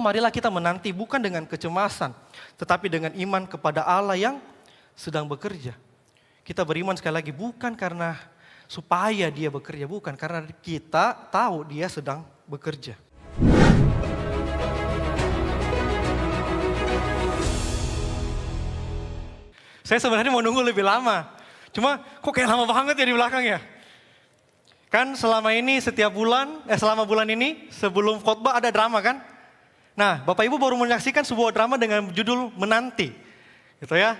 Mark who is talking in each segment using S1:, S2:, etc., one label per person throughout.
S1: Marilah kita menanti bukan dengan kecemasan, tetapi dengan iman kepada Allah yang sedang bekerja. Kita beriman sekali lagi bukan karena supaya dia bekerja, bukan karena kita tahu dia sedang bekerja. Saya sebenarnya mau nunggu lebih lama, cuma kok kayak lama banget ya di belakang ya. Kan selama ini selama bulan ini sebelum khotbah ada drama kan? Nah, Bapak Ibu baru menyaksikan sebuah drama dengan judul Menanti. Gitu ya.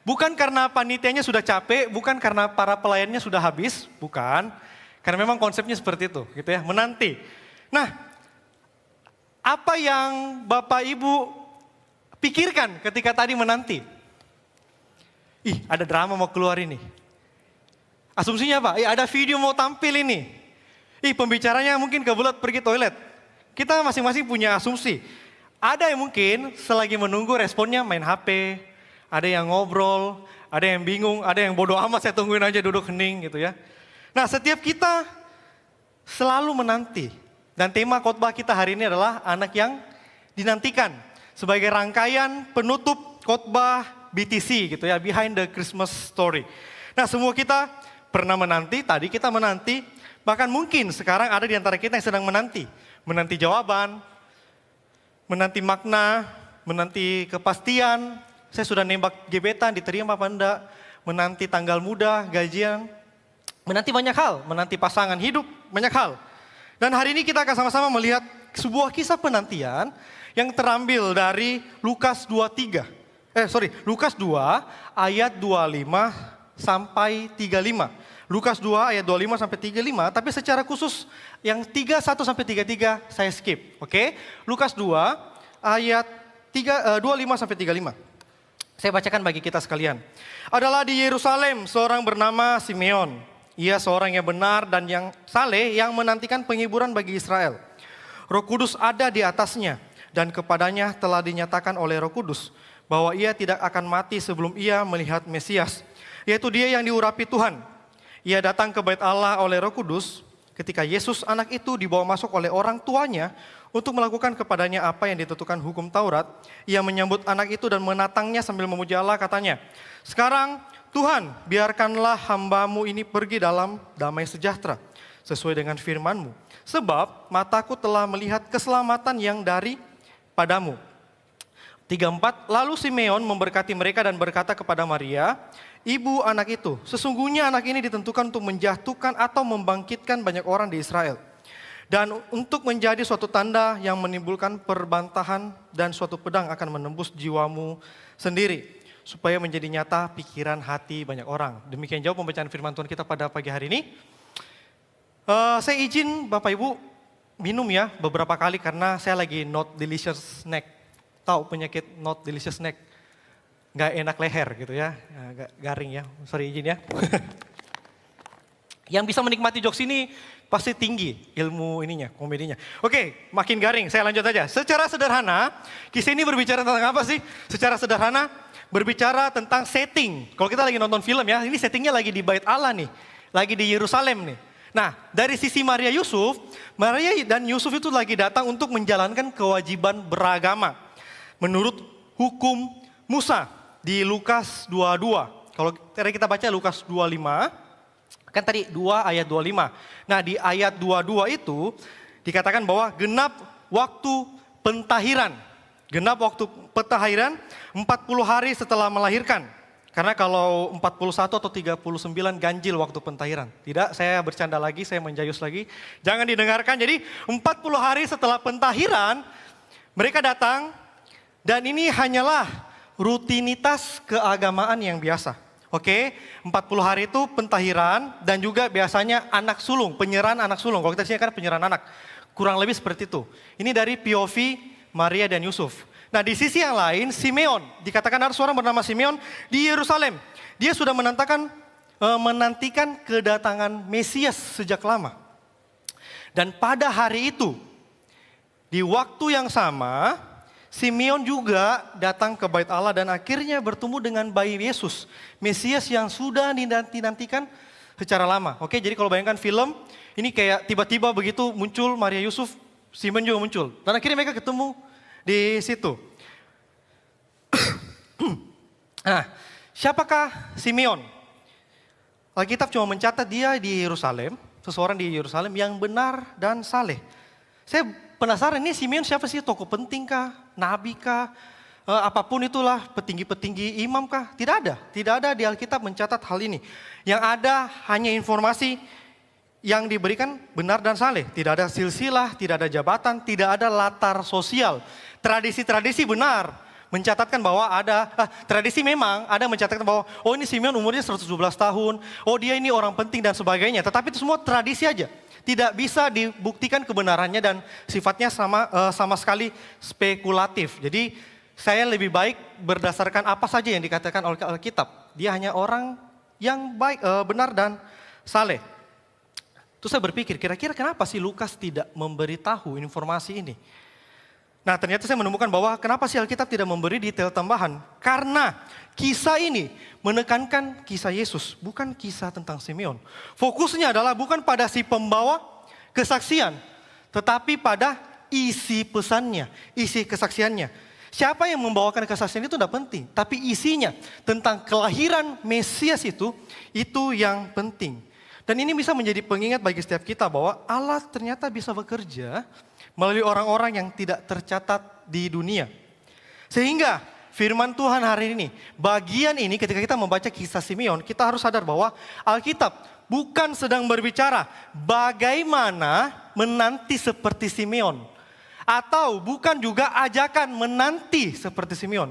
S1: Bukan karena panitianya sudah capek, bukan karena para pelayannya sudah habis, bukan. Karena memang konsepnya seperti itu, gitu ya, menanti. Nah, apa yang Bapak Ibu pikirkan ketika tadi menanti? Ih, ada drama mau keluar ini. Asumsinya apa? Ada video mau tampil ini. Pembicaranya mungkin kebelet pergi toilet. Kita masing-masing punya asumsi. Ada yang mungkin selagi menunggu responnya main HP, ada yang ngobrol, ada yang bingung, ada yang bodoh amat saya tungguin aja duduk hening gitu ya. Nah, setiap kita selalu menanti. Dan tema khotbah kita hari ini adalah anak yang dinantikan. Sebagai rangkaian penutup khotbah BTC gitu ya, Behind the Christmas Story. Nah, semua kita pernah menanti, tadi kita menanti, bahkan mungkin sekarang ada di antara kita yang sedang menanti. Menanti jawaban, menanti makna, menanti kepastian, saya sudah nembak gebetan, diterima apa enggak, menanti tanggal muda, gajian, menanti banyak hal, menanti pasangan hidup, banyak hal. Dan hari ini kita akan sama-sama melihat sebuah kisah penantian yang terambil dari Lukas 2 ayat 25 sampai 35. Lukas 2 ayat 25 sampai 35, tapi secara khusus yang 31 sampai 33 saya skip, oke? Lukas 2 ayat 25 sampai 35. Saya bacakan bagi kita sekalian. Adalah di Yerusalem seorang bernama Simeon. Ia seorang yang benar dan yang saleh yang menantikan penghiburan bagi Israel. Roh Kudus ada di atasnya dan kepadanya telah dinyatakan oleh Roh Kudus bahwa ia tidak akan mati sebelum ia melihat Mesias, yaitu dia yang diurapi Tuhan. Ia datang ke bait Allah oleh Roh Kudus ketika Yesus anak itu dibawa masuk oleh orang tuanya untuk melakukan kepadanya apa yang ditentukan hukum Taurat. Ia menyambut anak itu dan menatangnya sambil memuji Allah, katanya, "Sekarang Tuhan, biarkanlah hambamu ini pergi dalam damai sejahtera sesuai dengan firman-Mu. Sebab mataku telah melihat keselamatan yang dari padamu." 34, lalu Simeon memberkati mereka dan berkata kepada Maria, ibu anak itu, "Sesungguhnya anak ini ditentukan untuk menjatuhkan atau membangkitkan banyak orang di Israel. Dan untuk menjadi suatu tanda yang menimbulkan perbantahan dan suatu pedang akan menembus jiwamu sendiri. Supaya menjadi nyata pikiran hati banyak orang." Demikian jauh pembacaan firman Tuhan kita pada pagi hari ini. Saya izin Bapak Ibu minum ya beberapa kali karena saya lagi not delicious snack. Tahu penyakit not delicious snack? Gak enak leher gitu ya, agak garing ya, sorry izin ya. Yang bisa menikmati jokes ini pasti tinggi ilmu ininya, komedinya. Oke, makin garing, saya lanjut aja. Secara sederhana, kisah ini berbicara tentang apa sih? Secara sederhana, berbicara tentang setting. Kalau kita lagi nonton film ya, ini settingnya lagi di Bait Allah nih, lagi di Yerusalem nih. Nah, dari sisi Maria dan Yusuf itu lagi datang untuk menjalankan kewajiban beragama menurut hukum Musa di Lukas 22. Kalau tadi kita baca Lukas 25, kan tadi 2 ayat 25. Nah, di ayat 22 itu dikatakan bahwa genap waktu pentahiran. Genap waktu pentahiran 40 hari setelah melahirkan. Karena kalau 41 atau 39 ganjil waktu pentahiran. Tidak, saya bercanda lagi, saya menjayus lagi. Jangan didengarkan. Jadi 40 hari setelah pentahiran mereka datang dan ini hanyalah rutinitas keagamaan yang biasa. Oke, 40 hari itu pentahiran dan juga biasanya anak sulung, penyerahan anak sulung. Kalau kita sini kan penyerahan anak. Kurang lebih seperti itu. Ini dari POV Maria dan Yusuf. Nah, di sisi yang lain Simeon, dikatakan ada seorang bernama Simeon di Yerusalem. Dia sudah menantikan kedatangan Mesias sejak lama. Dan pada hari itu, di waktu yang sama, Simeon juga datang ke Bait Allah dan akhirnya bertemu dengan bayi Yesus, Mesias yang sudah dinanti-nantikan secara lama. Oke, jadi kalau bayangkan film, ini kayak tiba-tiba begitu muncul Maria Yusuf, Simeon juga muncul. Dan akhirnya mereka ketemu di situ. Nah, siapakah Simeon? Alkitab cuma mencatat dia di Yerusalem, seseorang di Yerusalem yang benar dan saleh. Saya penasaran, ini Simeon siapa sih? Tokoh penting kah? Nabi kah? Apapun itulah, petinggi-petinggi imam kah? Tidak ada di Alkitab mencatat hal ini. Yang ada hanya informasi yang diberikan benar dan saleh. Tidak ada silsilah, tidak ada jabatan, tidak ada latar sosial. Tradisi-tradisi benar mencatatkan bahwa ada, tradisi memang ada mencatatkan bahwa, oh ini Simeon umurnya 117 tahun, oh dia ini orang penting dan sebagainya. Tetapi itu semua tradisi aja. Tidak bisa dibuktikan kebenarannya dan sifatnya sama sekali spekulatif. Jadi saya lebih baik berdasarkan apa saja yang dikatakan oleh Alkitab. Dia hanya orang yang baik, benar dan saleh. Terus saya berpikir, kira-kira kenapa sih Lukas tidak memberitahu informasi ini? Nah, ternyata saya menemukan bahwa kenapa sih Alkitab tidak memberi detail tambahan? Karena kisah ini menekankan kisah Yesus, bukan kisah tentang Simeon. Fokusnya adalah bukan pada si pembawa kesaksian, tetapi pada isi pesannya, isi kesaksiannya. Siapa yang membawakan kesaksian itu tidak penting, tapi isinya tentang kelahiran Mesias itu yang penting. Dan ini bisa menjadi pengingat bagi setiap kita bahwa Allah ternyata bisa bekerja melalui orang-orang yang tidak tercatat di dunia. Sehingga firman Tuhan hari ini, bagian ini ketika kita membaca kisah Simeon, kita harus sadar bahwa Alkitab bukan sedang berbicara bagaimana menanti seperti Simeon. Atau bukan juga ajakan menanti seperti Simeon.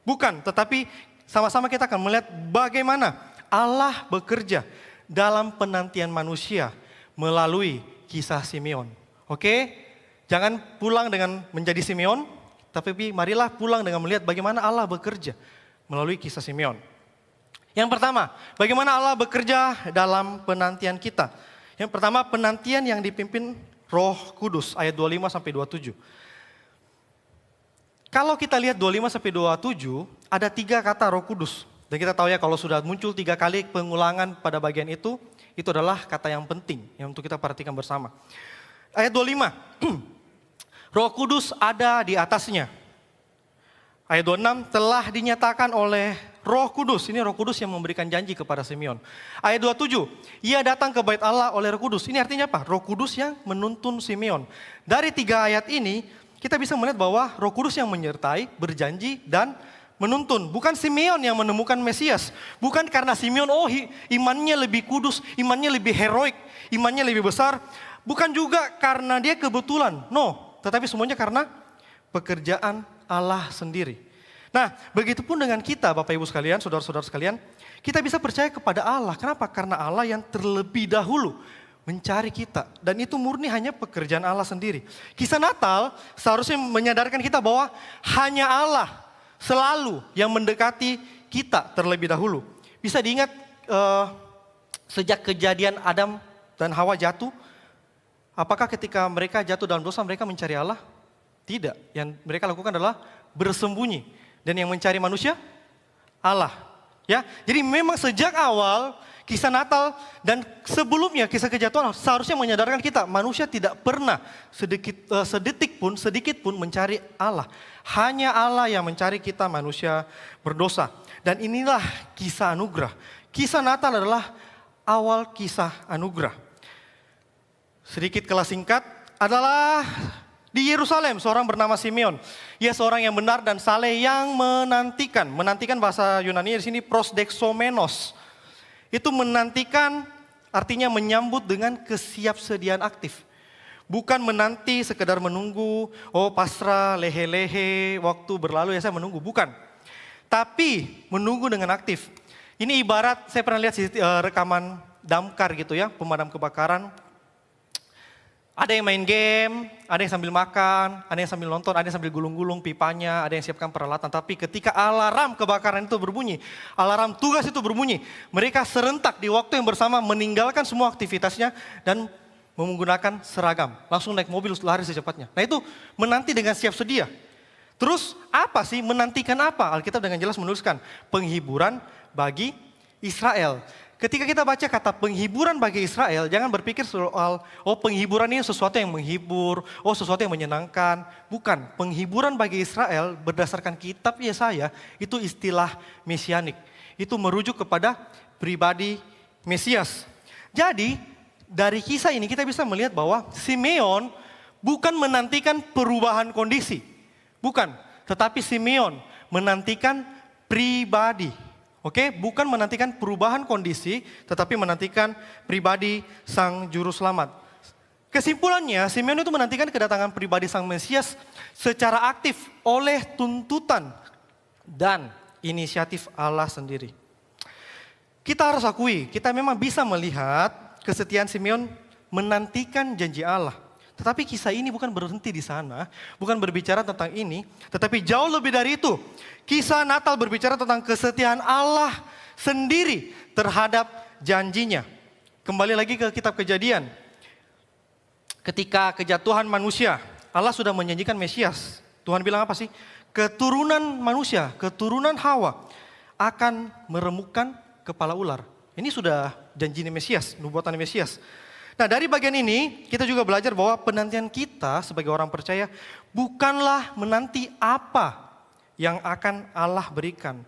S1: Bukan, tetapi sama-sama kita akan melihat bagaimana Allah bekerja dalam penantian manusia melalui kisah Simeon. Oke? Jangan pulang dengan menjadi Simeon, tapi marilah pulang dengan melihat bagaimana Allah bekerja melalui kisah Simeon. Yang pertama, bagaimana Allah bekerja dalam penantian kita. Yang pertama, penantian yang dipimpin Roh Kudus, ayat 25 sampai 27. Kalau kita lihat 25 sampai 27, ada 3 kata Roh Kudus. Dan kita tahu ya kalau sudah muncul 3 kali pengulangan pada bagian itu adalah kata yang penting yang untuk kita perhatikan bersama. Ayat 25, Roh Kudus ada di atasnya. Ayat 26, telah dinyatakan oleh Roh Kudus. Ini Roh Kudus yang memberikan janji kepada Simeon. Ayat 27, ia datang ke bait Allah oleh Roh Kudus. Ini artinya apa? Roh Kudus yang menuntun Simeon. Dari 3 ayat ini, kita bisa melihat bahwa Roh Kudus yang menyertai, berjanji, dan menuntun. Bukan Simeon yang menemukan Mesias. Bukan karena Simeon, imannya lebih kudus, imannya lebih heroik, imannya lebih besar. Bukan juga karena dia kebetulan. No, tetapi semuanya karena pekerjaan Allah sendiri. Nah, begitupun dengan kita Bapak Ibu sekalian, saudara-saudara sekalian, kita bisa percaya kepada Allah. Kenapa? Karena Allah yang terlebih dahulu mencari kita. Dan itu murni hanya pekerjaan Allah sendiri. Kisah Natal seharusnya menyadarkan kita bahwa hanya Allah selalu yang mendekati kita terlebih dahulu. Bisa diingat sejak kejadian Adam dan Hawa jatuh, apakah ketika mereka jatuh dalam dosa mereka mencari Allah? Tidak. Yang mereka lakukan adalah bersembunyi. Dan yang mencari manusia? Allah. Ya, jadi memang sejak awal kisah Natal dan sebelumnya kisah kejatuhan seharusnya menyadarkan kita manusia tidak pernah sedikit pun mencari Allah. Hanya Allah yang mencari kita manusia berdosa. Dan inilah kisah anugerah. Kisah Natal adalah awal kisah anugerah. Sedikit kelas singkat adalah di Yerusalem seorang bernama Simeon. Ia seorang yang benar dan saleh yang menantikan. Menantikan bahasa Yunani di sini prosdexomenos. Itu menantikan artinya menyambut dengan kesiapsediaan aktif. Bukan menanti sekedar menunggu, pasrah, lehe-lehe, waktu berlalu ya saya menunggu. Bukan. Tapi menunggu dengan aktif. Ini ibarat saya pernah lihat rekaman damkar gitu ya, pemadam kebakaran. Ada yang main game, ada yang sambil makan, ada yang sambil nonton, ada yang sambil gulung-gulung pipanya, ada yang siapkan peralatan. Tapi ketika alarm kebakaran itu berbunyi, alarm tugas itu berbunyi, mereka serentak di waktu yang bersama meninggalkan semua aktivitasnya dan menggunakan seragam. Langsung naik mobil lari secepatnya. Nah itu menanti dengan siap sedia. Terus apa sih, menantikan apa? Alkitab dengan jelas menuliskan penghiburan bagi Israel. Ketika kita baca kata penghiburan bagi Israel, jangan berpikir soal, penghiburan ini sesuatu yang menghibur, sesuatu yang menyenangkan. Bukan, penghiburan bagi Israel berdasarkan kitab Yesaya itu istilah mesianik. Itu merujuk kepada pribadi Mesias. Jadi, dari kisah ini kita bisa melihat bahwa Simeon bukan menantikan perubahan kondisi. Bukan, tetapi Simeon menantikan pribadi. Oke, bukan menantikan perubahan kondisi, tetapi menantikan pribadi Sang Juru Selamat. Kesimpulannya, Simeon itu menantikan kedatangan pribadi Sang Mesias secara aktif oleh tuntutan dan inisiatif Allah sendiri. Kita harus akui, kita memang bisa melihat kesetiaan Simeon menantikan janji Allah. Tetapi kisah ini bukan berhenti di sana, bukan berbicara tentang ini, tetapi jauh lebih dari itu. Kisah Natal berbicara tentang kesetiaan Allah sendiri terhadap janjinya. Kembali lagi ke kitab Kejadian. Ketika kejatuhan manusia, Allah sudah menjanjikan Mesias. Tuhan bilang apa sih? Keturunan manusia, keturunan Hawa akan meremukkan kepala ular. Ini sudah janji Mesias, nubuatan Mesias. Nah, dari bagian ini kita juga belajar bahwa penantian kita sebagai orang percaya bukanlah menanti apa yang akan Allah berikan,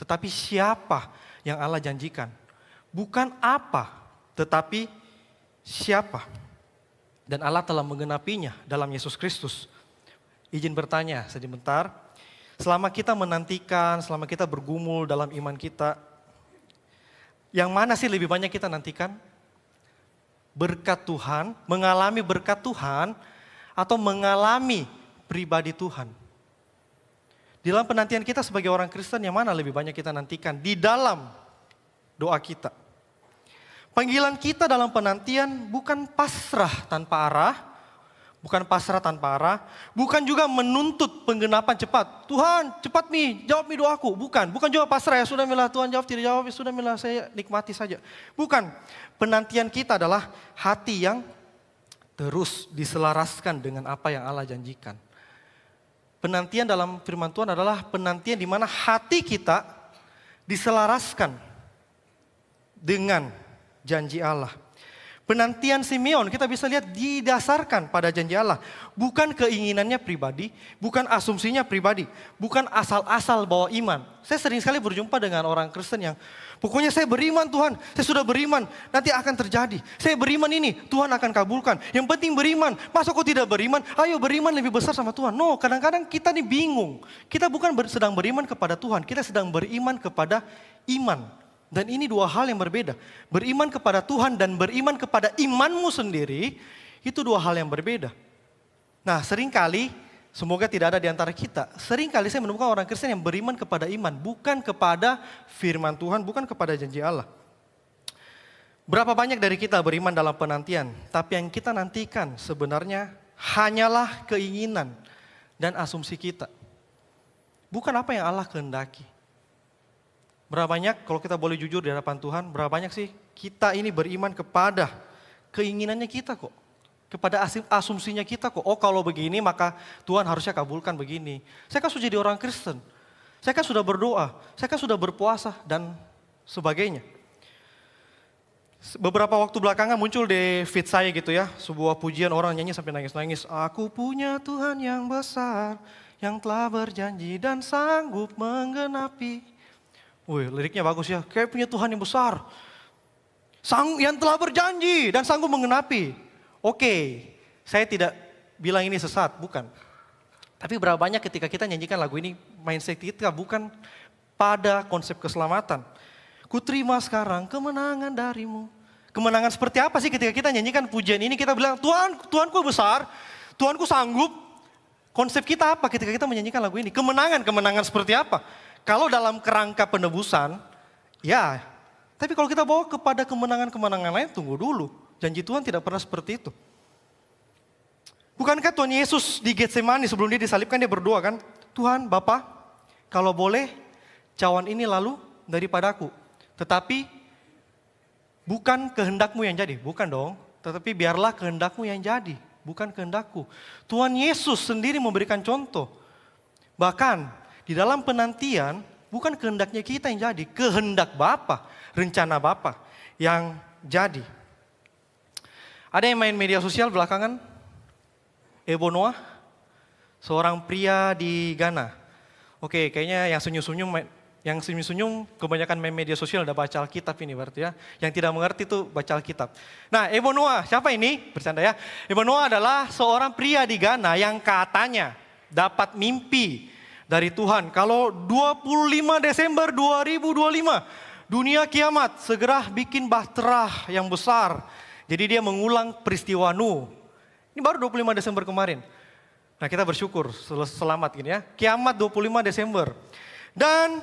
S1: tetapi siapa yang Allah janjikan. Bukan apa, tetapi siapa. Dan Allah telah menggenapinya dalam Yesus Kristus. Izin bertanya sebentar, selama kita menantikan, selama kita bergumul dalam iman kita, yang mana sih lebih banyak kita nantikan? Berkat Tuhan, mengalami berkat Tuhan, atau mengalami pribadi Tuhan. Di dalam penantian kita sebagai orang Kristen, yang mana lebih banyak kita nantikan di dalam doa kita? Panggilan kita dalam penantian bukan pasrah tanpa arah, bukan juga menuntut penggenapan cepat. Tuhan cepat nih, jawab nih doaku. Bukan juga pasrah, ya sudah milah Tuhan jawab, tidak jawab, ya sudah milah saya nikmati saja. Bukan, penantian kita adalah hati yang terus diselaraskan dengan apa yang Allah janjikan. Penantian dalam firman Tuhan adalah penantian di mana hati kita diselaraskan dengan janji Allah. Penantian Simeon kita bisa lihat didasarkan pada janji Allah. Bukan keinginannya pribadi, bukan asumsinya pribadi, bukan asal-asal bawa iman. Saya sering sekali berjumpa dengan orang Kristen yang pokoknya saya beriman Tuhan, saya sudah beriman, nanti akan terjadi. Saya beriman ini, Tuhan akan kabulkan. Yang penting beriman, masa kok tidak beriman? Ayo beriman lebih besar sama Tuhan. No, kadang-kadang kita nih bingung. Kita bukan sedang beriman kepada Tuhan, kita sedang beriman kepada iman. Dan ini dua hal yang berbeda. Beriman kepada Tuhan dan beriman kepada imanmu sendiri, itu dua hal yang berbeda. Nah, seringkali, semoga tidak ada di antara kita, seringkali saya menemukan orang Kristen yang beriman kepada iman, bukan kepada firman Tuhan, bukan kepada janji Allah. Berapa banyak dari kita beriman dalam penantian, tapi yang kita nantikan sebenarnya hanyalah keinginan dan asumsi kita. Bukan apa yang Allah kehendaki. Berapa banyak, kalau kita boleh jujur di hadapan Tuhan, berapa banyak sih kita ini beriman kepada keinginannya kita kok. Kepada asumsinya kita kok. Oh kalau begini maka Tuhan harusnya kabulkan begini. Saya kan sudah jadi orang Kristen. Saya kan sudah berdoa. Saya kan sudah berpuasa dan sebagainya. Beberapa waktu belakangan muncul di feed saya gitu ya. Sebuah pujian orang nyanyi sampai nangis-nangis. Aku punya Tuhan yang besar, yang telah berjanji dan sanggup menggenapi. Wih, liriknya bagus ya. Kayak punya Tuhan yang besar. Yang telah berjanji dan sanggup menggenapi. Oke, saya tidak bilang ini sesat, bukan. Tapi berapa banyak ketika kita nyanyikan lagu ini, mindset kita bukan pada konsep keselamatan. Ku terima sekarang kemenangan darimu. Kemenangan seperti apa sih ketika kita nyanyikan pujian ini, kita bilang, Tuhanku besar, Tuhanku sanggup. Konsep kita apa ketika kita menyanyikan lagu ini? Kemenangan seperti apa? Kalau dalam kerangka penebusan, ya. Tapi kalau kita bawa kepada kemenangan-kemenangan lain, tunggu dulu. Janji Tuhan tidak pernah seperti itu. Bukankah Tuhan Yesus di Getsemani sebelum dia disalibkan, dia berdoa kan? Tuhan, Bapa, kalau boleh cawan ini lalu daripadaku. Tetapi bukan kehendakmu yang jadi, bukan dong. Tetapi biarlah kehendakmu yang jadi, bukan kehendakku. Tuhan Yesus sendiri memberikan contoh. Bahkan di dalam penantian, Bukan kehendaknya kita yang jadi, kehendak Bapa, rencana Bapa yang jadi. Ada yang main media sosial belakangan? Ebo Noah, seorang pria di Ghana. Oke, kayaknya yang senyum-senyum kebanyakan main media sosial udah baca Alkitab ini berarti ya. Yang tidak mengerti tuh baca Alkitab. Nah, Ebo Noah, siapa ini? Bercanda ya. Ebo Noah adalah seorang pria di Ghana yang katanya dapat mimpi dari Tuhan. Kalau 25 Desember 2025, dunia kiamat, segera bikin bahtera yang besar. Jadi dia mengulang peristiwa Nuh. Ini baru 25 Desember kemarin. Nah, kita bersyukur selamat gini ya. Kiamat 25 Desember. Dan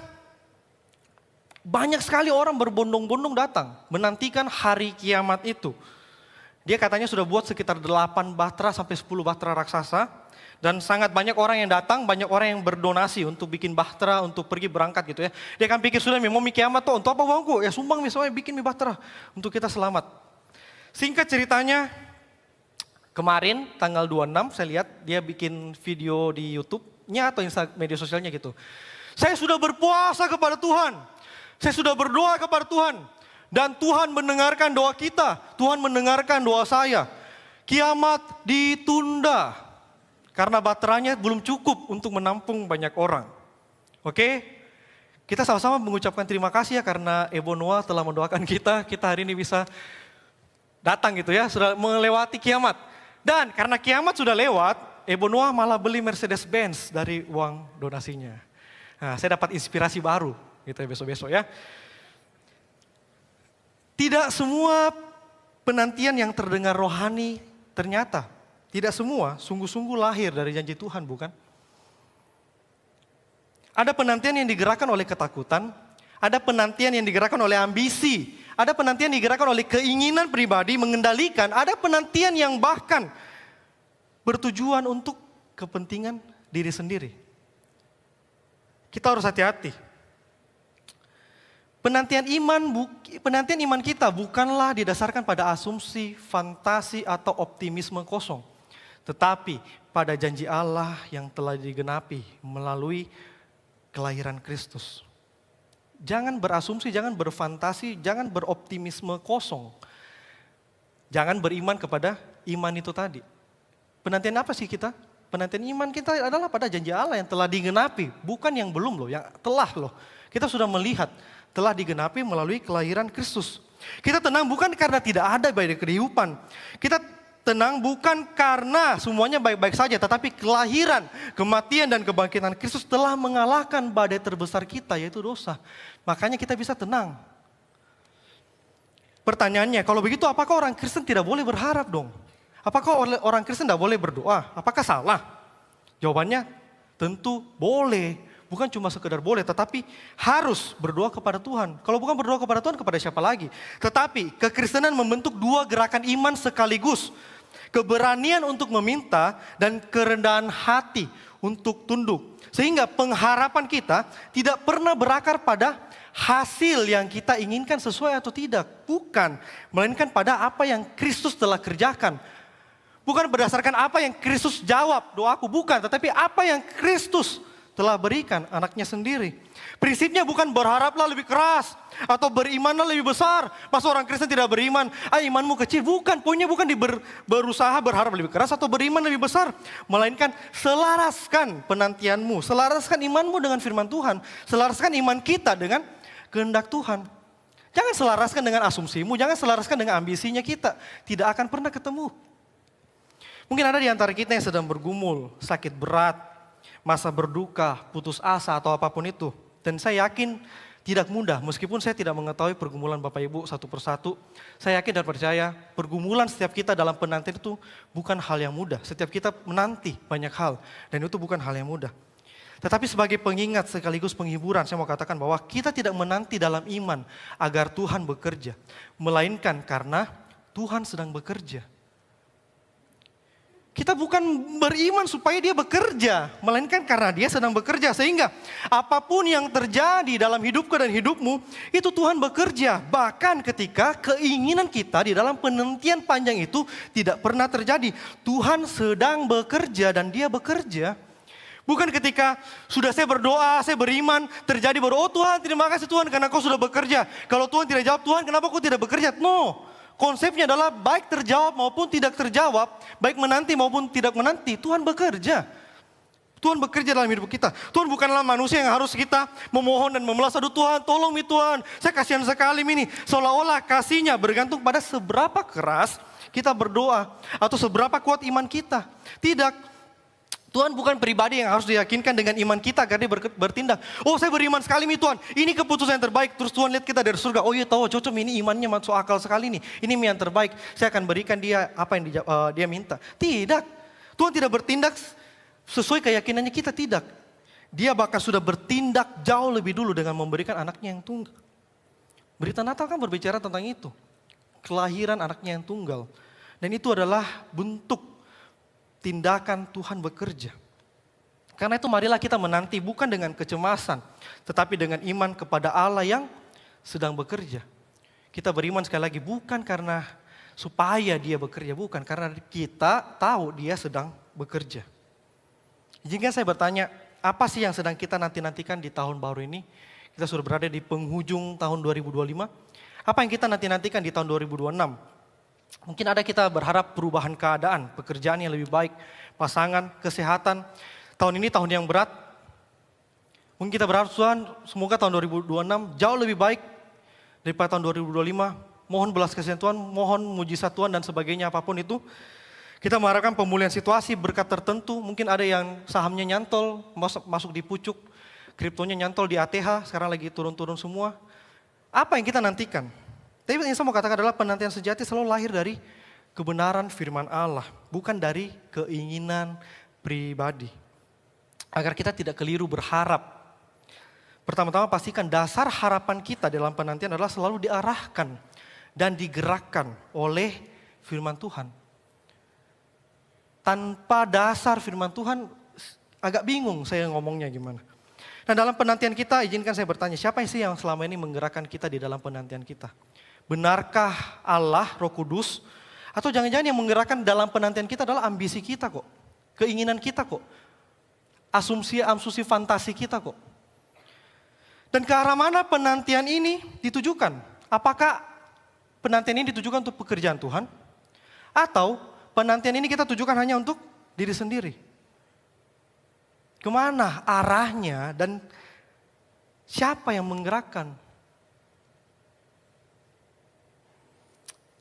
S1: banyak sekali orang berbondong-bondong datang menantikan hari kiamat itu. Dia katanya sudah buat sekitar 8 bahtera sampai 10 bahtera raksasa. Dan sangat banyak orang yang datang, banyak orang yang berdonasi untuk bikin bahtera, untuk pergi berangkat gitu ya. Dia akan pikir sudah mau mie kiamat tuh, untuk apa bangku? Ya sumbang misalnya bikin mie bahtera untuk kita selamat. Singkat ceritanya, kemarin tanggal 26 saya lihat dia bikin video di YouTube-nya atau media sosialnya gitu. Saya sudah berpuasa kepada Tuhan, saya sudah berdoa kepada Tuhan. Dan Tuhan mendengarkan doa kita, Tuhan mendengarkan doa saya. Kiamat ditunda. Karena baterainya belum cukup untuk menampung banyak orang. Oke? Kita sama-sama mengucapkan terima kasih ya karena Ebo Noah telah mendoakan kita hari ini bisa datang gitu ya, sudah melewati kiamat. Dan karena kiamat sudah lewat, Ebo Noah malah beli Mercedes-Benz dari uang donasinya. Nah, saya dapat inspirasi baru gitu ya besok-besok ya. Tidak semua penantian yang terdengar rohani ternyata tidak semua sungguh-sungguh lahir dari janji Tuhan, bukan? Ada penantian yang digerakkan oleh ketakutan, ada penantian yang digerakkan oleh ambisi, ada penantian yang digerakkan oleh keinginan pribadi mengendalikan, ada penantian yang bahkan bertujuan untuk kepentingan diri sendiri. Kita harus hati-hati. Penantian iman kita bukanlah didasarkan pada asumsi, fantasi, atau optimisme kosong. Tetapi pada janji Allah yang telah digenapi melalui kelahiran Kristus. Jangan berasumsi, jangan berfantasi, jangan beroptimisme kosong. Jangan beriman kepada iman itu tadi. Penantian apa sih kita? Penantian iman kita adalah pada janji Allah yang telah digenapi. Bukan yang belum loh, yang telah loh. Kita sudah melihat, telah digenapi melalui kelahiran Kristus. Kita tenang bukan karena tidak ada badai kehidupan. Kita tenang bukan karena semuanya baik-baik saja, tetapi kelahiran, kematian, dan kebangkitan Kristus telah mengalahkan badai terbesar kita, yaitu dosa. Makanya kita bisa tenang. Pertanyaannya, kalau begitu apakah orang Kristen tidak boleh berharap dong? Apakah orang Kristen tidak boleh berdoa? Apakah salah? Jawabannya tentu boleh. Bukan cuma sekedar boleh, tetapi harus berdoa kepada Tuhan. Kalau bukan berdoa kepada Tuhan, kepada siapa lagi? Tetapi kekristenan membentuk dua gerakan iman sekaligus. Keberanian untuk meminta dan kerendahan hati untuk tunduk. Sehingga pengharapan kita tidak pernah berakar pada hasil yang kita inginkan sesuai atau tidak. Bukan, melainkan pada apa yang Kristus telah kerjakan. Bukan berdasarkan apa yang Kristus jawab doaku, bukan. Tetapi apa yang Kristus telah berikan anaknya sendiri. Prinsipnya bukan berharaplah lebih keras atau berimanlah lebih besar. Masa orang Kristen tidak beriman, imanmu kecil. Bukan, poinnya bukan berusaha berharap lebih keras atau beriman lebih besar. Melainkan selaraskan penantianmu, selaraskan imanmu dengan firman Tuhan. Selaraskan iman kita dengan kehendak Tuhan. Jangan selaraskan dengan asumsimu, jangan selaraskan dengan ambisinya kita. Tidak akan pernah ketemu. Mungkin ada di antara kita yang sedang bergumul, sakit berat, masa berduka, putus asa atau apapun itu. Dan saya yakin tidak mudah, meskipun saya tidak mengetahui pergumulan Bapak Ibu satu persatu. Saya yakin dan percaya pergumulan setiap kita dalam penantian itu bukan hal yang mudah. Setiap kita menanti banyak hal dan itu bukan hal yang mudah. Tetapi sebagai pengingat sekaligus penghiburan saya mau katakan bahwa kita tidak menanti dalam iman agar Tuhan bekerja. Melainkan karena Tuhan sedang bekerja. Kita bukan beriman supaya dia bekerja, melainkan karena dia sedang bekerja. Sehingga apapun yang terjadi dalam hidupku dan hidupmu, itu Tuhan bekerja. Bahkan ketika keinginan kita di dalam penantian panjang itu tidak pernah terjadi. Tuhan sedang bekerja dan dia bekerja. Bukan ketika sudah saya berdoa, saya beriman, terjadi baru, oh Tuhan terima kasih Tuhan karena kau sudah bekerja. Kalau Tuhan tidak jawab, Tuhan kenapa kau tidak bekerja? No, konsepnya adalah baik terjawab maupun tidak terjawab, baik menanti maupun tidak menanti, Tuhan bekerja. Tuhan bekerja dalam hidup kita. Tuhan bukanlah manusia yang harus kita memohon dan memelas, aduh Tuhan tolong mi Tuhan, saya kasihan sekali ini. Seolah-olah kasihnya bergantung pada seberapa keras kita berdoa atau seberapa kuat iman kita. Tidak. Tuhan bukan pribadi yang harus diyakinkan dengan iman kita agar dia bertindak. Oh saya beriman sekali nih Tuhan, ini keputusan yang terbaik. Terus Tuhan lihat kita dari surga, oh iya tahu cocok ini imannya masuk akal sekali nih. Ini yang terbaik, saya akan berikan dia apa yang dia minta. Tidak, Tuhan tidak bertindak sesuai keyakinannya kita, tidak. Dia bahkan sudah bertindak jauh lebih dulu dengan memberikan anaknya yang tunggal. Berita Natal kan berbicara tentang itu. Kelahiran anaknya yang tunggal. Dan itu adalah bentuk tindakan Tuhan bekerja. Karena itu marilah kita menanti bukan dengan kecemasan, tetapi dengan iman kepada Allah yang sedang bekerja. Kita beriman sekali lagi bukan karena supaya dia bekerja, bukan karena kita tahu dia sedang bekerja. Jika saya bertanya, apa sih yang sedang kita nanti-nantikan di tahun baru ini? Kita sudah berada di penghujung tahun 2025. Apa yang kita nanti-nantikan di tahun 2026? Mungkin ada kita berharap perubahan keadaan, pekerjaan yang lebih baik, pasangan, kesehatan. Tahun ini tahun yang berat. Mungkin kita berharap Tuhan semoga tahun 2026 jauh lebih baik daripada tahun 2025. Mohon belas kasihan Tuhan, mohon mujizat Tuhan dan sebagainya apapun itu. Kita mengharapkan pemulihan situasi berkat tertentu. Mungkin ada yang sahamnya nyantol, masuk di pucuk. Kriptonya nyantol di ATH, sekarang lagi turun-turun semua. Apa yang kita nantikan? Tapi yang saya mau katakan adalah penantian sejati selalu lahir dari kebenaran firman Allah. Bukan dari keinginan pribadi. Agar kita tidak keliru berharap. Pertama-tama pastikan dasar harapan kita dalam penantian adalah selalu diarahkan dan digerakkan oleh firman Tuhan. Tanpa dasar firman Tuhan agak bingung saya ngomongnya gimana. Nah dalam penantian kita izinkan saya bertanya, siapa sih yang selama ini menggerakkan kita di dalam penantian kita? Benarkah Allah, Roh Kudus? Atau jangan-jangan yang menggerakkan dalam penantian kita adalah ambisi kita kok. Keinginan kita kok. Asumsi fantasi kita kok. Dan ke arah mana penantian ini ditujukan? Apakah penantian ini ditujukan untuk pekerjaan Tuhan? Atau penantian ini kita tujukan hanya untuk diri sendiri? Kemana arahnya dan siapa yang menggerakkan?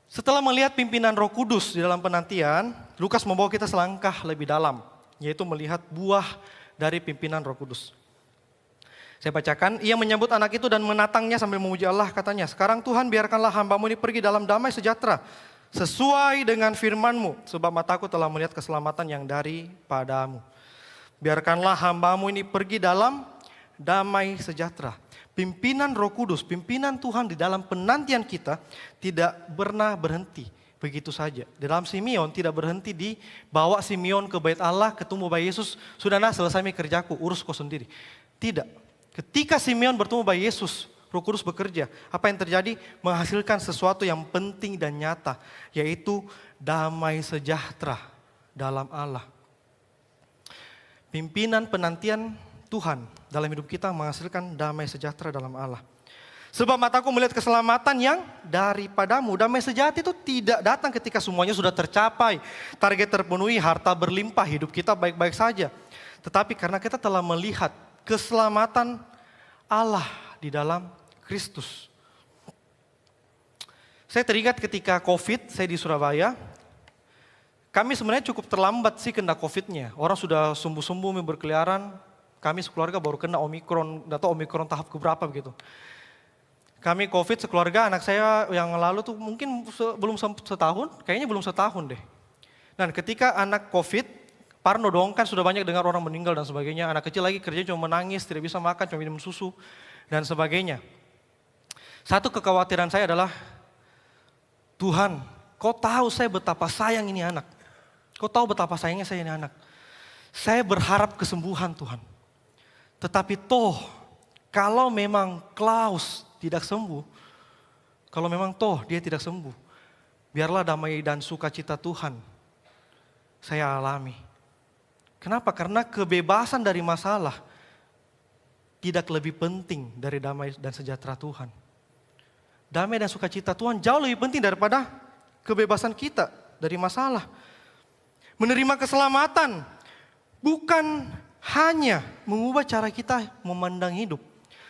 S1: Setelah melihat pimpinan Roh Kudus di dalam penantian, Lukas membawa kita selangkah lebih dalam, yaitu melihat buah dari pimpinan Roh Kudus. Saya bacakan, ia menyambut anak itu dan menatangnya sambil memuji Allah, katanya, sekarang Tuhan biarkanlah hamba-Mu ini pergi dalam damai sejahtera, sesuai dengan firman-Mu, sebab mataku telah melihat keselamatan yang daripadamu. Biarkanlah hamba-Mu ini pergi dalam damai sejahtera. Pimpinan Roh Kudus, pimpinan Tuhan di dalam penantian kita tidak pernah berhenti begitu saja. Dalam Simeon tidak berhenti dibawa Simeon ke bait Allah, ketemu bayi Yesus, sudah selesai kerjaku, urus kau sendiri. Tidak. Ketika Simeon bertemu bayi Yesus, Roh Kudus bekerja. Apa yang terjadi? Menghasilkan sesuatu yang penting dan nyata, yaitu damai sejahtera dalam Allah. Pimpinan penantian Tuhan dalam hidup kita menghasilkan damai sejahtera dalam Allah. Sebab mataku melihat keselamatan yang daripadamu. Damai sejati itu tidak datang ketika semuanya sudah tercapai. Target terpenuhi, harta berlimpah, hidup kita baik-baik saja. Tetapi karena kita telah melihat keselamatan Allah di dalam Kristus. Saya teringat ketika COVID, saya di Surabaya. Kami sebenarnya cukup terlambat sih kena COVID-nya. Orang sudah sembuh-sembuh berkeliaran. Kami sekeluarga baru kena Omikron, tidak tahu Omikron tahap keberapa begitu. Kami COVID sekeluarga, anak saya yang lalu tuh mungkin belum setahun, kayaknya belum setahun deh. Dan ketika anak COVID, parno dong kan sudah banyak dengar orang meninggal dan sebagainya. Anak kecil lagi kerja cuma menangis, tidak bisa makan, cuma minum susu dan sebagainya. Satu kekhawatiran saya adalah, Tuhan, kau tahu saya betapa sayang ini anak. Kau tahu betapa sayangnya saya ini anak. Saya berharap kesembuhan Tuhan. Tetapi toh, kalau memang Klaus tidak sembuh, kalau memang toh dia tidak sembuh, biarlah damai dan sukacita Tuhan saya alami. Kenapa? Karena kebebasan dari masalah tidak lebih penting dari damai dan sejahtera Tuhan. Damai dan sukacita Tuhan jauh lebih penting daripada kebebasan kita dari masalah. Menerima keselamatan bukan hanya mengubah cara kita memandang hidup,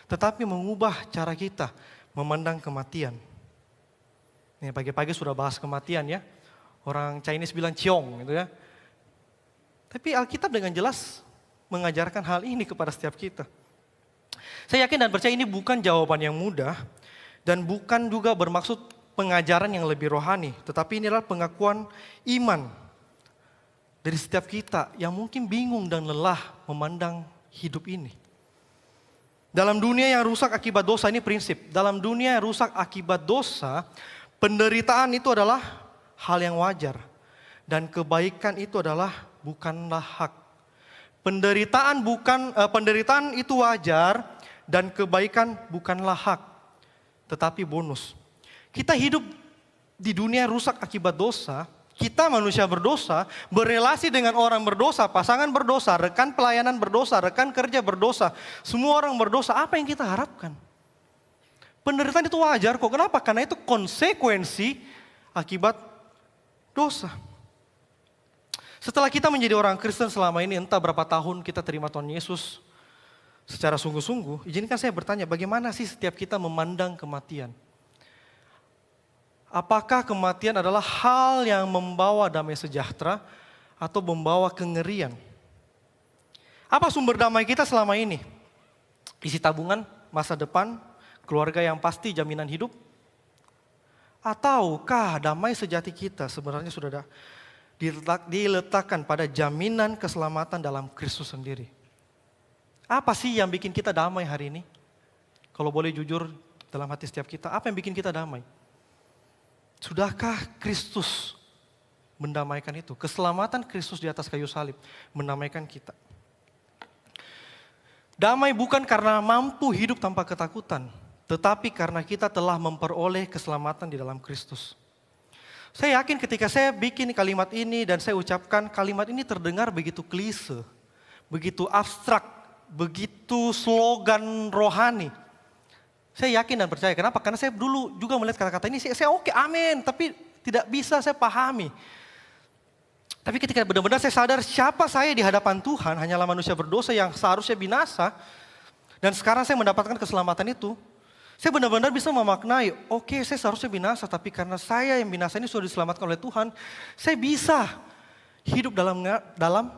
S1: tetapi mengubah cara kita memandang kematian. Nih, pagi-pagi sudah bahas kematian ya. Orang Chinese bilang ciong gitu ya. Tapi Alkitab dengan jelas mengajarkan hal ini kepada setiap kita. Saya yakin dan percaya ini bukan jawaban yang mudah dan bukan juga bermaksud pengajaran yang lebih rohani, tetapi ini adalah pengakuan iman dari setiap kita yang mungkin bingung dan lelah memandang hidup ini. Dalam dunia yang rusak akibat dosa, ini prinsip. Dalam dunia yang rusak akibat dosa, penderitaan itu adalah hal yang wajar. Dan kebaikan itu bukanlah hak. Penderitaan itu wajar dan kebaikan bukanlah hak, tetapi bonus. Kita hidup di dunia rusak akibat dosa. Kita manusia berdosa, berelasi dengan orang berdosa, pasangan berdosa, rekan pelayanan berdosa, rekan kerja berdosa. Semua orang berdosa, apa yang kita harapkan? Penderitaan itu wajar kok. Kenapa? Karena itu konsekuensi akibat dosa. Setelah kita menjadi orang Kristen selama ini, entah berapa tahun kita terima Tuhan Yesus secara sungguh-sungguh, izinkan saya bertanya, bagaimana sih setiap kita memandang kematian? Apakah kematian adalah hal yang membawa damai sejahtera atau membawa kengerian? Apa sumber damai kita selama ini? Isi tabungan, masa depan, keluarga yang pasti, jaminan hidup? Ataukah damai sejati kita sebenarnya sudah diletakkan pada jaminan keselamatan dalam Kristus sendiri? Apa sih yang bikin kita damai hari ini? Kalau boleh jujur dalam hati setiap kita, apa yang bikin kita damai? Sudahkah Kristus mendamaikan itu? Keselamatan Kristus di atas kayu salib mendamaikan kita. Damai bukan karena mampu hidup tanpa ketakutan, tetapi karena kita telah memperoleh keselamatan di dalam Kristus. Saya yakin ketika saya bikin kalimat ini dan saya ucapkan, kalimat ini terdengar begitu klise, begitu abstrak, begitu slogan rohani. Saya yakin dan percaya. Kenapa? Karena saya dulu juga melihat kata-kata ini, saya oke, amin, tapi tidak bisa saya pahami. Tapi ketika benar-benar saya sadar siapa saya di hadapan Tuhan, hanyalah manusia berdosa yang seharusnya binasa, dan sekarang saya mendapatkan keselamatan itu, saya benar-benar bisa memaknai, oke, saya seharusnya binasa, tapi karena saya yang binasa ini sudah diselamatkan oleh Tuhan, saya bisa hidup dalam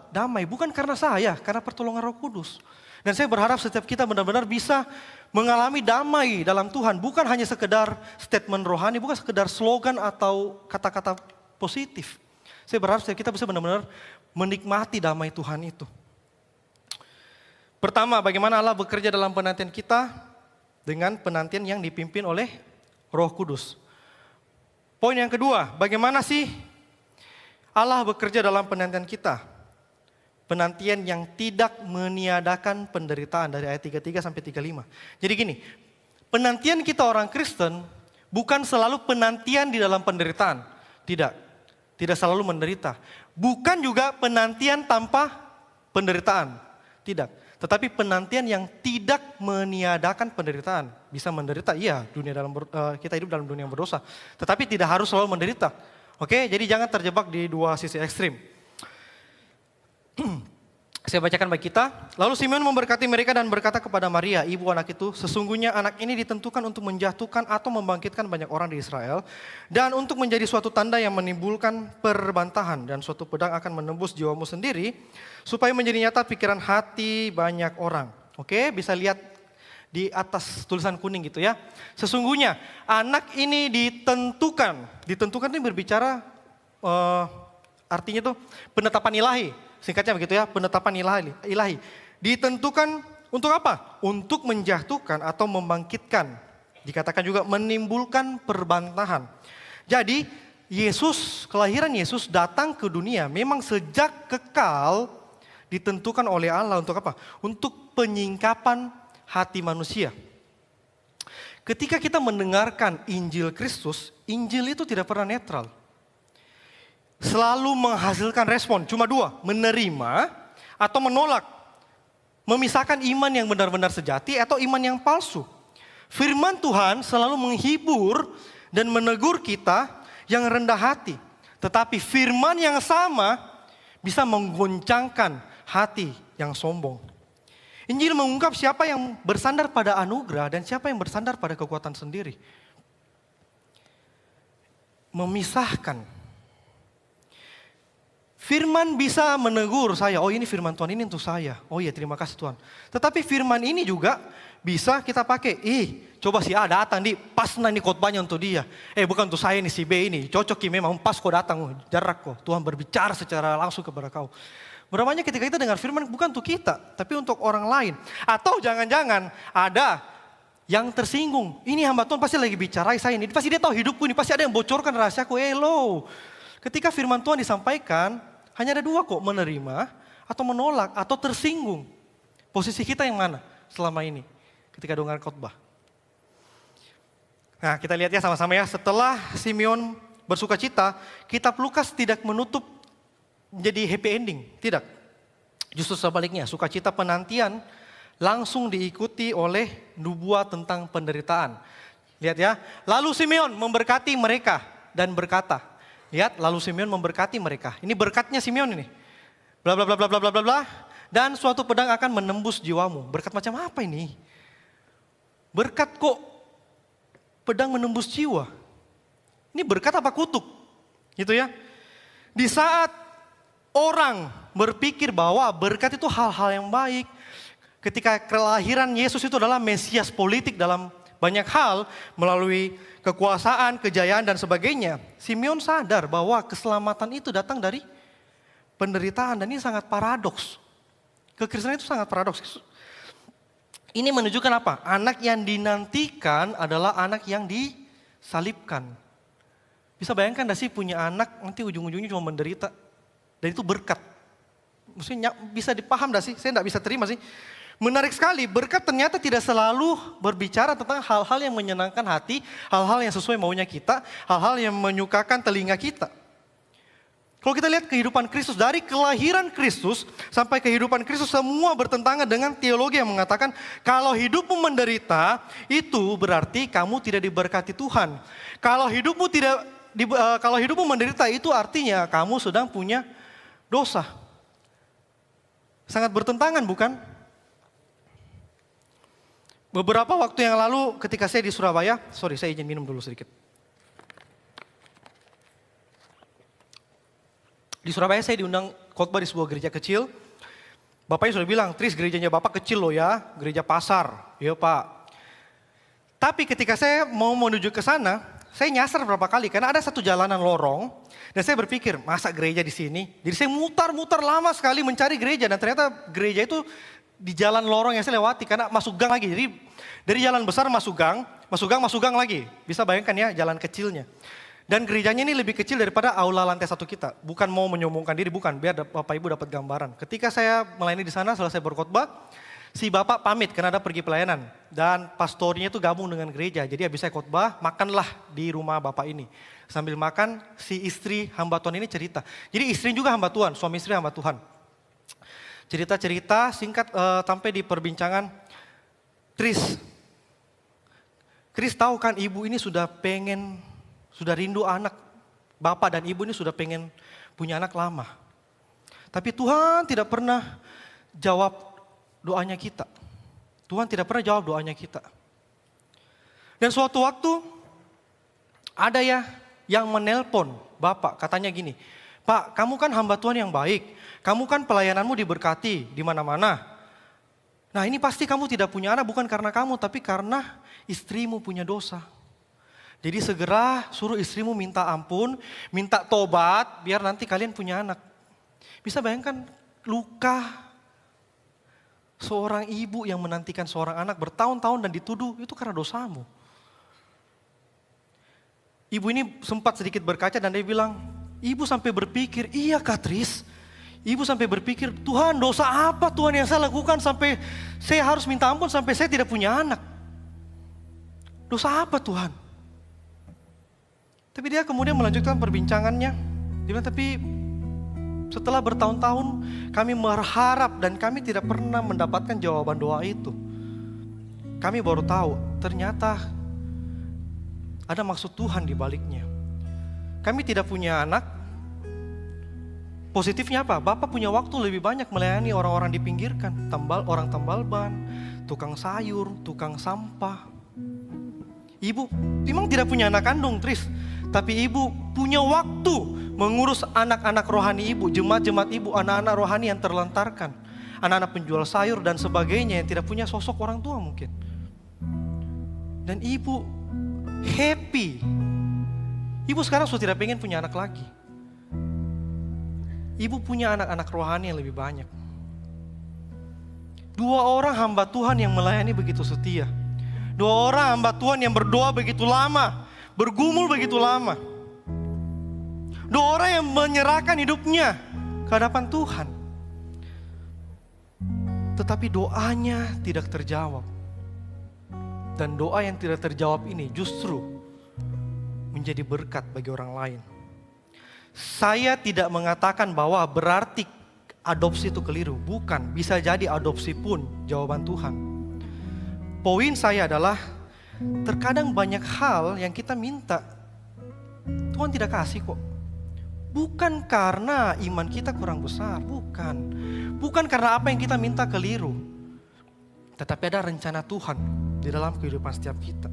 S1: damai. Bukan karena saya, karena pertolongan Roh Kudus. Dan saya berharap setiap kita benar-benar bisa mengalami damai dalam Tuhan. Bukan hanya sekedar statement rohani, bukan sekedar slogan atau kata-kata positif. Saya berharap setiap kita bisa benar-benar menikmati damai Tuhan itu. Pertama, bagaimana Allah bekerja dalam penantian kita dengan penantian yang dipimpin oleh Roh Kudus. Poin yang kedua, bagaimana sih Allah bekerja dalam penantian kita? Penantian yang tidak meniadakan penderitaan dari ayat 33 sampai 35. Jadi gini, penantian kita orang Kristen bukan selalu penantian di dalam penderitaan. Tidak selalu menderita. Bukan juga penantian tanpa penderitaan. Tidak. Tetapi penantian yang tidak meniadakan penderitaan. Bisa menderita, iya, kita hidup dalam dunia yang berdosa. Tetapi tidak harus selalu menderita. Oke, jadi jangan terjebak di dua sisi ekstrim. Saya bacakan bagi kita. Lalu Simeon memberkati mereka dan berkata kepada Maria, ibu anak itu, sesungguhnya anak ini ditentukan untuk menjatuhkan atau membangkitkan banyak orang di Israel, dan untuk menjadi suatu tanda yang menimbulkan perbantahan, dan suatu pedang akan menembus jiwamu sendiri, supaya menjadi nyata pikiran hati banyak orang. Oke, bisa lihat di atas tulisan kuning gitu ya. Sesungguhnya anak ini ditentukan. Ditentukan ini berbicara artinya itu penetapan ilahi. Singkatnya begitu ya, penetapan ilahi. Ditentukan untuk apa? Untuk menjatuhkan atau membangkitkan. Dikatakan juga menimbulkan perbantahan. Jadi kelahiran Yesus datang ke dunia memang sejak kekal ditentukan oleh Allah untuk apa? Untuk penyingkapan hati manusia. Ketika kita mendengarkan Injil Kristus, Injil itu tidak pernah netral. Selalu menghasilkan respon, cuma dua, menerima atau menolak, memisahkan iman yang benar-benar sejati atau iman yang palsu. Firman Tuhan selalu menghibur dan menegur kita yang rendah hati. Tetapi firman yang sama bisa menggoncangkan hati yang sombong. Injil mengungkap siapa yang bersandar pada anugerah dan siapa yang bersandar pada kekuatan sendiri. Memisahkan. Firman bisa menegur saya, oh ini firman Tuhan ini untuk saya. Oh iya terima kasih Tuhan. Tetapi firman ini juga bisa kita pakai. Coba si A datang pas nih khotbahnya untuk dia. Bukan untuk saya nih si B ini. Cocok memang pas kau datang. Jarak kok. Tuhan berbicara secara langsung kepada kau. Berapa banyak ketika kita dengar firman bukan untuk kita. Tapi untuk orang lain. Atau jangan-jangan ada yang tersinggung. Ini hamba Tuhan pasti lagi bicara saya ini. Pasti dia tahu hidupku ini. Pasti ada yang bocorkan rahasiaku. Ketika firman Tuhan disampaikan. Hanya ada dua kok. Menerima atau menolak atau tersinggung. Posisi kita yang mana selama ini? Ketika dengar khotbah. Nah kita lihat ya sama-sama ya. Setelah Simeon bersuka cita. Kitab Lukas tidak menutup menjadi happy ending. Tidak. Justru sebaliknya. Sukacita penantian langsung diikuti oleh nubuat tentang penderitaan. Lihat ya. Lalu Simeon memberkati mereka dan berkata. Lihat lalu Simeon memberkati mereka. Ini berkatnya Simeon ini. Bla bla bla bla bla bla bla. Dan suatu pedang akan menembus jiwamu. Berkat macam apa ini? Berkat kok pedang menembus jiwa. Ini berkat apa kutuk? Gitu ya. Di saat orang berpikir bahwa berkat itu hal-hal yang baik. Ketika kelahiran Yesus itu adalah Mesias politik dalam banyak hal. Melalui kekuasaan, kejayaan dan sebagainya. Simeon sadar bahwa keselamatan itu datang dari penderitaan. Dan ini sangat paradoks. Kekristenan itu sangat paradoks. Ini menunjukkan apa? Anak yang dinantikan adalah anak yang disalibkan. Bisa bayangkan gak sih punya anak nanti ujung-ujungnya cuma menderita. Dan itu berkat. Maksudnya bisa dipaham gak sih? Saya gak bisa terima sih. Menarik sekali, berkat ternyata tidak selalu berbicara tentang hal-hal yang menyenangkan hati. Hal-hal yang sesuai maunya kita. Hal-hal yang menyukakan telinga kita. Kalau kita lihat kehidupan Kristus, dari kelahiran Kristus sampai kehidupan Kristus semua bertentangan dengan teologi yang mengatakan kalau hidupmu menderita itu berarti kamu tidak diberkati Tuhan. Kalau hidupmu menderita itu artinya kamu sedang punya dosa. Sangat bertentangan bukan? Beberapa waktu yang lalu ketika saya di Surabaya, saya izin minum dulu sedikit. Di Surabaya saya diundang khotbah di sebuah gereja kecil. Bapaknya sudah bilang, Tris gerejanya Bapak kecil loh ya, gereja pasar. Iya Pak. Tapi ketika saya mau menuju ke sana, saya nyasar berapa kali karena ada satu jalanan lorong. Dan saya berpikir, masa gereja di sini? Jadi saya mutar-mutar lama sekali mencari gereja. Dan ternyata gereja itu di jalan lorong yang saya lewati karena masuk gang lagi. Jadi dari jalan besar masuk gang lagi. Bisa bayangkan ya jalan kecilnya. Dan gerejanya ini lebih kecil daripada aula lantai 1 kita. Bukan mau menyombongkan diri, bukan. Biar Bapak Ibu dapat gambaran. Ketika saya melayani di sana, selesai berkhotbah, si Bapak pamit karena ada pergi pelayanan. Dan pastornya itu gabung dengan gereja. Jadi habis saya khotbah, makanlah di rumah Bapak ini. Sambil makan, si istri hamba Tuhan ini cerita. Jadi istri juga hamba Tuhan, suami istri hamba Tuhan. Cerita-cerita singkat sampai di perbincangan, Chris tahu kan ibu ini sudah rindu anak. Bapak dan ibu ini sudah pengen punya anak lama. Tapi Tuhan tidak pernah jawab doanya kita. Tuhan tidak pernah jawab doanya kita. Dan suatu waktu ada ya yang menelpon Bapak. Katanya gini, Pak kamu kan hamba Tuhan yang baik. Kamu kan pelayananmu diberkati di mana-mana. Nah ini pasti kamu tidak punya anak bukan karena kamu. Tapi karena istrimu punya dosa. Jadi segera suruh istrimu minta ampun, minta tobat, biar nanti kalian punya anak. Bisa bayangkan luka seorang ibu yang menantikan seorang anak bertahun-tahun dan dituduh, itu karena dosamu. Ibu ini sempat sedikit berkaca dan dia bilang, ibu sampai berpikir, iya Kak Tris. Ibu sampai berpikir, Tuhan dosa apa Tuhan yang saya lakukan sampai saya harus minta ampun sampai saya tidak punya anak. Dosa apa Tuhan? Tapi dia kemudian melanjutkan perbincangannya. Dia bilang, tapi Setelah bertahun-tahun kami berharap dan kami tidak pernah mendapatkan jawaban doa itu. Kami baru tahu ternyata ada maksud Tuhan di baliknya. Kami tidak punya anak. Positifnya apa? Bapak punya waktu lebih banyak melayani orang-orang di pinggirkan. Orang tambal ban, tukang sayur, tukang sampah. Ibu memang tidak punya anak kandung, Tris. Tapi ibu punya waktu mengurus anak-anak rohani ibu, jemaat-jemaat ibu, anak-anak rohani yang terlantarkan. Anak-anak penjual sayur dan sebagainya yang tidak punya sosok orang tua mungkin. Dan ibu happy. Ibu sekarang sudah tidak pengen punya anak lagi. Ibu punya anak-anak rohani yang lebih banyak. 2 orang hamba Tuhan yang melayani begitu setia. 2 orang hamba Tuhan yang berdoa begitu lama, bergumul begitu lama. 2 orang yang menyerahkan hidupnya ke hadapan Tuhan. Tetapi doanya tidak terjawab. Dan doa yang tidak terjawab ini justru menjadi berkat bagi orang lain. Saya tidak mengatakan bahwa berarti adopsi itu keliru. Bukan, bisa jadi adopsi pun jawaban Tuhan. Poin saya adalah terkadang banyak hal yang kita minta Tuhan tidak kasih kok. Bukan karena iman kita kurang besar, bukan. Bukan karena apa yang kita minta keliru. Tetapi ada rencana Tuhan di dalam kehidupan setiap kita.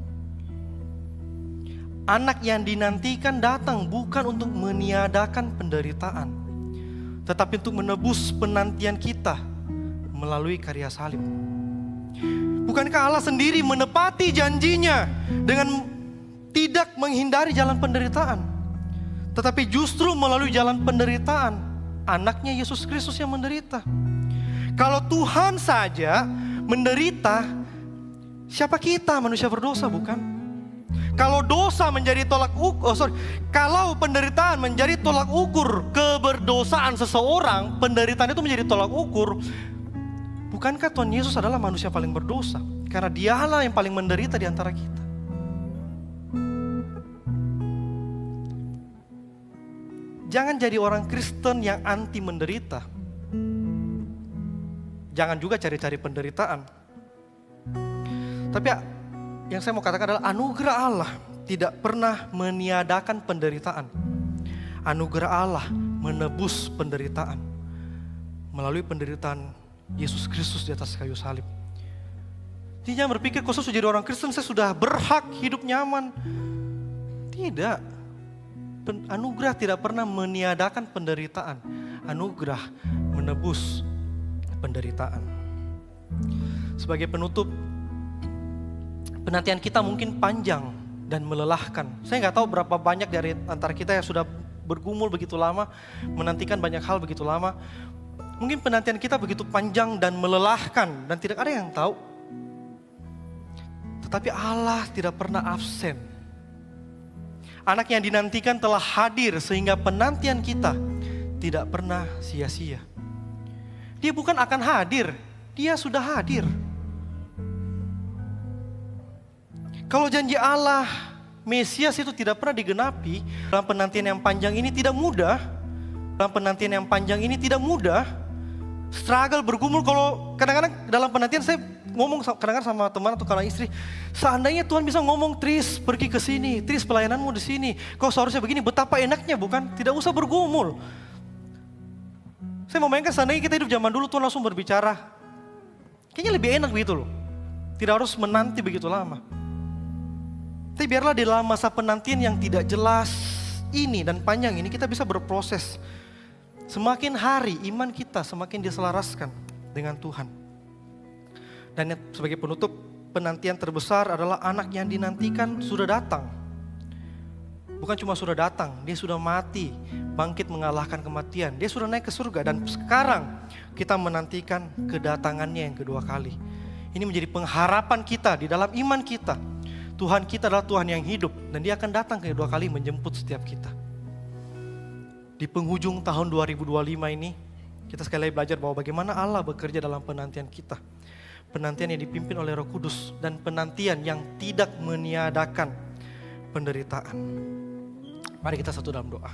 S1: Anak yang dinantikan datang bukan untuk meniadakan penderitaan, tetapi untuk menebus penantian kita melalui karya salib. Bukankah Allah sendiri menepati janjinya dengan tidak menghindari jalan penderitaan, tetapi justru melalui jalan penderitaan anaknya Yesus Kristus yang menderita. Kalau Tuhan saja menderita, siapa kita manusia berdosa, bukan? Kalau dosa menjadi kalau penderitaan menjadi tolak ukur keberdosaan seseorang, penderitaan itu menjadi tolak ukur. Bukankah Tuhan Yesus adalah manusia paling berdosa? Karena Dialah yang paling menderita di antara kita. Jangan jadi orang Kristen yang anti menderita. Jangan juga cari-cari penderitaan. Tapi yang saya mau katakan adalah anugerah Allah tidak pernah meniadakan penderitaan. Anugerah Allah menebus penderitaan melalui penderitaan Yesus Kristus di atas kayu salib. Jadi jangan berpikir kalau saya jadi orang Kristen saya sudah berhak hidup nyaman. Tidak. Anugerah tidak pernah meniadakan penderitaan. Anugerah menebus penderitaan. Sebagai penutup, penantian kita mungkin panjang dan melelahkan. Saya nggak tahu berapa banyak dari antara kita yang sudah bergumul begitu lama, menantikan banyak hal begitu lama. Mungkin penantian kita begitu panjang dan melelahkan dan tidak ada yang tahu. Tetapi Allah tidak pernah absen. Anak yang dinantikan telah hadir sehingga penantian kita tidak pernah sia-sia. Dia bukan akan hadir, dia sudah hadir. Kalau janji Allah, Mesias itu tidak pernah digenapi, dalam penantian yang panjang ini tidak mudah. Dalam penantian yang panjang ini tidak mudah. Struggle, bergumul. Kalau kadang-kadang dalam penantian saya ngomong kadang-kadang sama teman atau kalau istri, seandainya Tuhan bisa ngomong, Tris pergi ke sini, Tris pelayananmu di sini, kau seharusnya begini, betapa enaknya bukan? Tidak usah bergumul. Saya mau bayangkan seandainya kita hidup zaman dulu Tuhan langsung berbicara, kayaknya lebih enak begitu loh. Tidak harus menanti begitu lama. Tapi biarlah di dalam masa penantian yang tidak jelas ini dan panjang ini kita bisa berproses. Semakin hari iman kita semakin diselaraskan dengan Tuhan. Dan sebagai penutup, penantian terbesar adalah anak yang dinantikan sudah datang. Bukan cuma sudah datang, dia sudah mati, bangkit mengalahkan kematian. Dia sudah naik ke surga dan sekarang kita menantikan kedatangannya yang kedua kali. Ini menjadi pengharapan kita di dalam iman kita. Tuhan kita adalah Tuhan yang hidup dan Dia akan datang kedua kali menjemput setiap kita. Di penghujung tahun 2025 ini, kita sekali lagi belajar bahwa bagaimana Allah bekerja dalam penantian kita. Penantian yang dipimpin oleh Roh Kudus dan penantian yang tidak meniadakan penderitaan. Mari kita satu dalam doa.